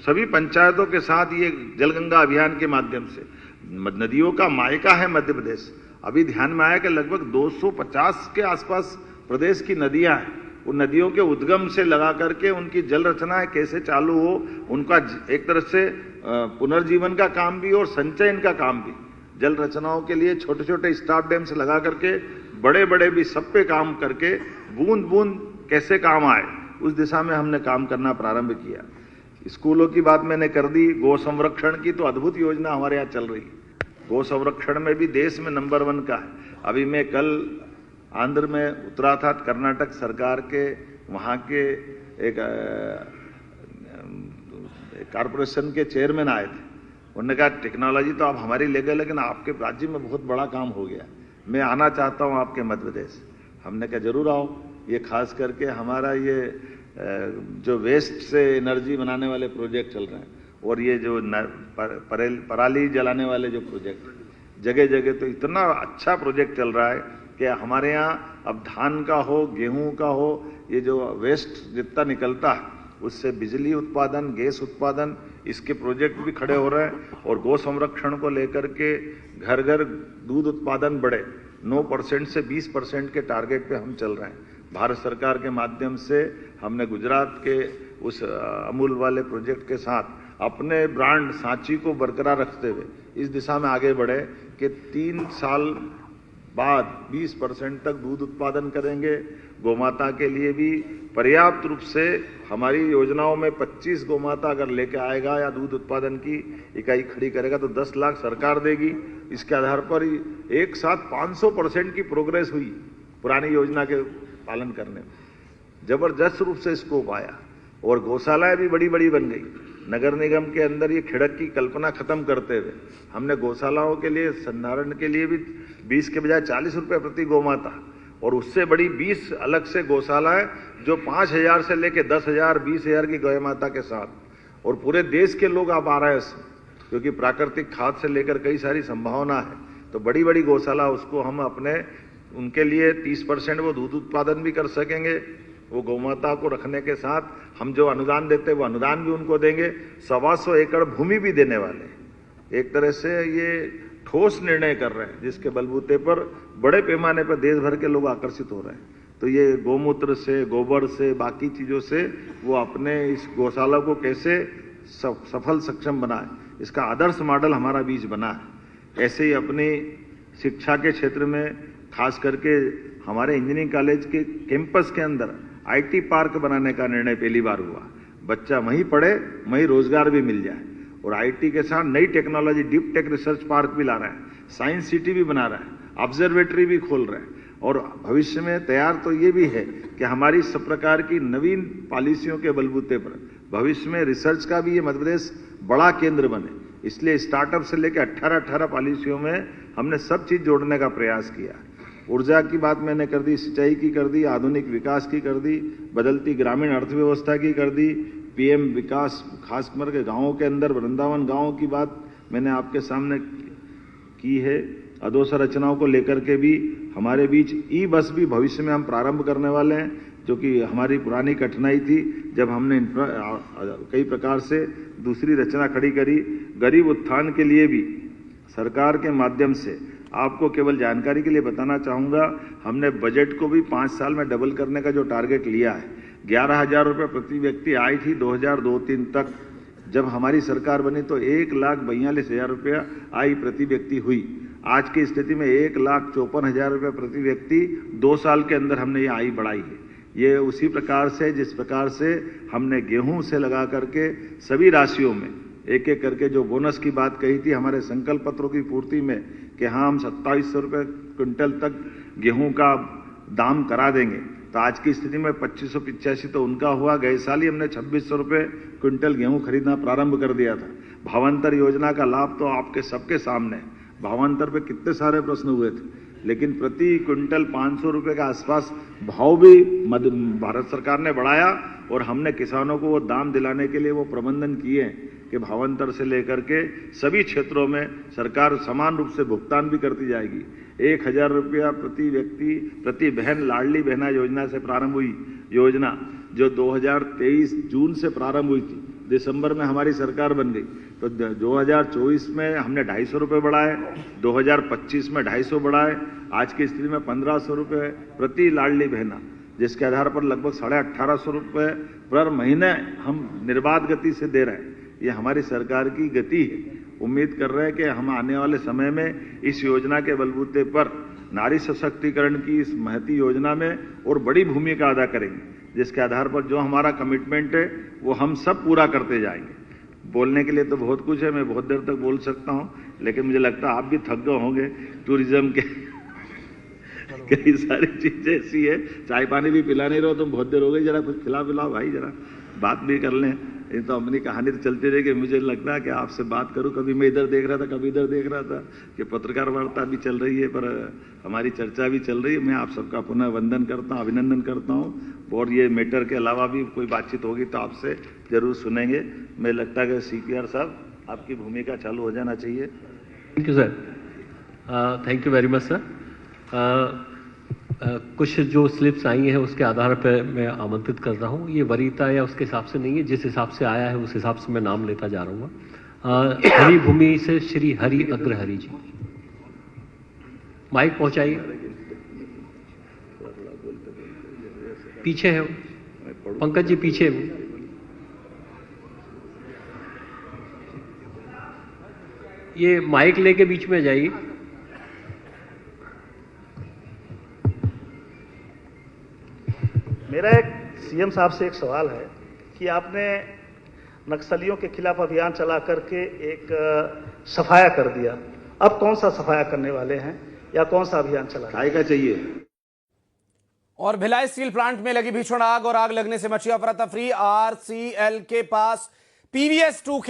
सभी पंचायतों के साथ ये जलगंगा अभियान के माध्यम से, नदियों का मायका है मध्य प्रदेश। अभी ध्यान में आया कि लगभग 250 के आसपास प्रदेश की नदियां हैं। उन नदियों के उद्गम से लगा करके उनकी जल रचनाएं कैसे चालू हो, उनका एक तरह से पुनर्जीवन का काम भी और संचयन का काम भी। जल रचनाओं के लिए छोटे छोटे स्टॉप डैम से लगा करके बड़े बड़े भी सब पे काम करके बूंद बूंद कैसे काम आए, उस दिशा में हमने काम करना प्रारंभ किया। स्कूलों की बात मैंने कर दी। गौ संरक्षण की तो अद्भुत योजना हमारे यहाँ चल रही है। गौ संरक्षण में भी देश में नंबर 1 का है। अभी मैं कल आंध्र में उतरा था, कर्नाटक सरकार के वहाँ के एक कारपोरेशन के चेयरमैन आए थे। उन्होंने कहा टेक्नोलॉजी तो आप हमारी ले गए, लेकिन आपके राज्य में बहुत बड़ा काम हो गया, मैं आना चाहता हूँ आपके मध्य प्रदेश। हमने कहा जरूर आओ। ये खास करके हमारा ये जो वेस्ट से एनर्जी बनाने वाले प्रोजेक्ट चल रहे हैं, और ये जो पराली जलाने वाले जो प्रोजेक्ट जगह जगह, तो इतना अच्छा प्रोजेक्ट चल रहा है कि हमारे यहाँ अब धान का हो, गेहूं का हो, ये जो वेस्ट जितना निकलता है उससे बिजली उत्पादन, गैस उत्पादन, इसके प्रोजेक्ट भी खड़े हो रहे हैं। और गौ संरक्षण को लेकर के घर घर दूध उत्पादन बढ़े, 9% से 20% के टारगेट पे हम चल रहे हैं। भारत सरकार के माध्यम से हमने गुजरात के उस अमूल वाले प्रोजेक्ट के साथ अपने ब्रांड सांची को बरकरार रखते हुए इस दिशा में आगे बढ़े कि 3 साल बाद 20% तक दूध उत्पादन करेंगे। गोमाता के लिए भी पर्याप्त रूप से हमारी योजनाओं में 25 गोमाता अगर लेके आएगा या दूध उत्पादन की इकाई खड़ी करेगा तो 10 लाख सरकार देगी। इसके आधार पर एक साथ 500% की प्रोग्रेस हुई पुरानी योजना के पालन करने में। जबरदस्त रूप से स्कोप आया और गौशालाएं भी बड़ी बड़ी बन गई। नगर निगम के अंदर ये खिड़क की कल्पना खत्म करते हुए हमने गौशालाओं के लिए संधारण के लिए भी 20 के बजाय 40 रुपए प्रति गोमाता, और उससे बड़ी 20 अलग से गौशालाएं जो 5,000 से लेके 10,000 20,000 की गौ माता के साथ। और पूरे देश के लोग अब आ रहे हैं क्योंकि प्राकृतिक खाद से लेकर कई सारी संभावना है। तो बड़ी बड़ी गौशाला उसको हम अपने उनके लिए 30% वो दूध उत्पादन भी कर सकेंगे। वो गौमाता को रखने के साथ हम जो अनुदान देते हैं वो अनुदान भी उनको देंगे। 125 एकड़ भूमि भी देने वाले। एक तरह से ये ठोस निर्णय कर रहे हैं जिसके बलबूते पर बड़े पैमाने पर देश भर के लोग आकर्षित हो रहे हैं। तो ये गोमूत्र से, गोबर से, बाकी चीजों से वो अपने इस गौशाला को कैसे सफल सक्षम बनाए, इसका आदर्श मॉडल हमारा बीच बना है। ऐसे ही अपनी शिक्षा के क्षेत्र में खास करके हमारे इंजीनियरिंग कॉलेज के कैंपस के अंदर IT पार्क बनाने का निर्णय पहली बार हुआ। बच्चा वहीं पढ़े, वहीं रोजगार भी मिल जाए। और IT के साथ नई technology deep tech research park भी ला रहा है, साइंस सिटी भी बना रहा है, ऑब्जर्वेटरी भी खोल रहा है। और भविष्य में तैयार तो ये भी है कि हमारी सब प्रकार की नवीन पॉलिसियों के बलबूते पर भविष्य में रिसर्च का भी ये मध्य प्रदेश बड़ा केंद्र बने। इसलिए स्टार्टअप से लेकर 18 पॉलिसियों में हमने सब चीज जोड़ने का प्रयास किया। ऊर्जा की बात मैंने कर दी, सिंचाई की कर दी, आधुनिक विकास की कर दी, बदलती ग्रामीण अर्थव्यवस्था की कर दी, PM विकास खास करके गांवों के अंदर वृंदावन गांव की बात मैंने आपके सामने की है। अधोसंरचनाओं को लेकर के भी हमारे बीच ई-बस भी भविष्य में हम प्रारंभ करने वाले हैं, जो कि हमारी पुरानी कठिनाई थी जब हमने कई प्रकार से दूसरी रचना खड़ी करी। गरीब उत्थान के लिए भी सरकार के माध्यम से आपको केवल जानकारी के लिए बताना चाहूंगा, हमने बजट को भी 5 साल में डबल करने का जो टारगेट लिया है। 11,000 रुपये प्रति व्यक्ति आई थी 2002-03 तक। जब हमारी सरकार बनी तो 1,42,000 रुपया आई प्रति व्यक्ति हुई। आज की स्थिति में 1,54,000 रुपये प्रति व्यक्ति 2 साल के अंदर हमने ये आई बढ़ाई है। ये उसी प्रकार से जिस प्रकार से हमने गेहूं से लगा करके सभी राशियों में एक एक करके जो बोनस की बात कही थी हमारे संकल्प पत्रों की पूर्ति में कि हाँ हम 2700 रुपये क्विंटल तक गेहूं का दाम करा देंगे, तो आज की स्थिति में 2585 तो उनका हुआ। गए साल ही हमने 2600 रुपये क्विंटल गेहूं खरीदना प्रारंभ कर दिया था। भावांतर योजना का लाभ तो आपके सबके सामने है। भावांतर पे कितने सारे प्रश्न हुए थे, लेकिन प्रति क्विंटल 500 रुपये के आसपास भाव भी भारत सरकार ने बढ़ाया और हमने किसानों को वो दाम दिलाने के लिए वो प्रबंधन किए कि भावांतर से लेकर के सभी क्षेत्रों में सरकार समान रूप से भुगतान भी करती जाएगी। 1,000 रुपया प्रति व्यक्ति प्रति बहन लाडली बहना योजना से प्रारंभ हुई योजना, जो 2023 जून से प्रारंभ हुई थी, दिसंबर में हमारी सरकार बन गई, तो 2024 में हमने 250 रुपये बढ़ाए, 2025 में 250 बढ़ाए, आज की स्थिति में 1500 रुपये प्रति लाडली बहना, जिसके आधार पर लगभग 1850 रुपये पर महीने हम निर्बाध गति से दे रहे हैं। ये हमारी सरकार की गति है। उम्मीद कर रहे हैं कि हम आने वाले समय में इस योजना के बलबूते पर नारी सशक्तिकरण की इस महती योजना में और बड़ी भूमिका अदा करेंगे, जिसके आधार पर जो हमारा कमिटमेंट है वो हम सब पूरा करते जाएंगे। बोलने के लिए तो बहुत कुछ है, मैं बहुत देर तक बोल सकता हूं, लेकिन मुझे लगता है आप भी थक गए होंगे। टूरिज्म के कई सारी चीजें ऐसी है, चाय पानी भी पिला नहीं रहो तुम, बहुत देर हो गई, जरा कुछ खिला पिलाओ भाई, जरा बात भी कर लें। ये तो अपनी कहानी तो चलती रहेगी। मुझे लगता है कि आपसे बात करूं, कभी मैं इधर देख रहा था, कभी इधर देख रहा था कि पत्रकार वार्ता भी चल रही है, पर हमारी चर्चा भी चल रही है। मैं आप सबका पुनः वंदन करता हूं, अभिनंदन करता हूं, और ये मैटर के अलावा भी कोई बातचीत होगी तो आपसे जरूर सुनेंगे। मुझे लगता है कि CPR साहब आपकी भूमिका चालू हो जाना चाहिए। Thank you sir, thank you very much sir. कुछ जो स्लिप्स आई हैं उसके आधार पर मैं आमंत्रित कर रहा हूँ। ये वरीयता या उसके हिसाब से नहीं है, जिस हिसाब से आया है उस हिसाब से मैं नाम लेता जा रहा हूँ। हरि भूमि से श्री हरि अग्रहरि जी, माइक पहुंचाइए। पीछे है पंकज जी, पीछे है। ये माइक लेके बीच में जाइए। मेरा एक CM साहब से एक सवाल है कि आपने नक्सलियों के खिलाफ अभियान चला करके एक सफाया कर दिया, अब कौन सा सफाया करने वाले हैं या कौन सा अभियान चला? काय का चाहिए। और भिलाई स्टील प्लांट में लगी भीषण आग और आग लगने से मची अफरा तफरी। RCL के पास PVS 2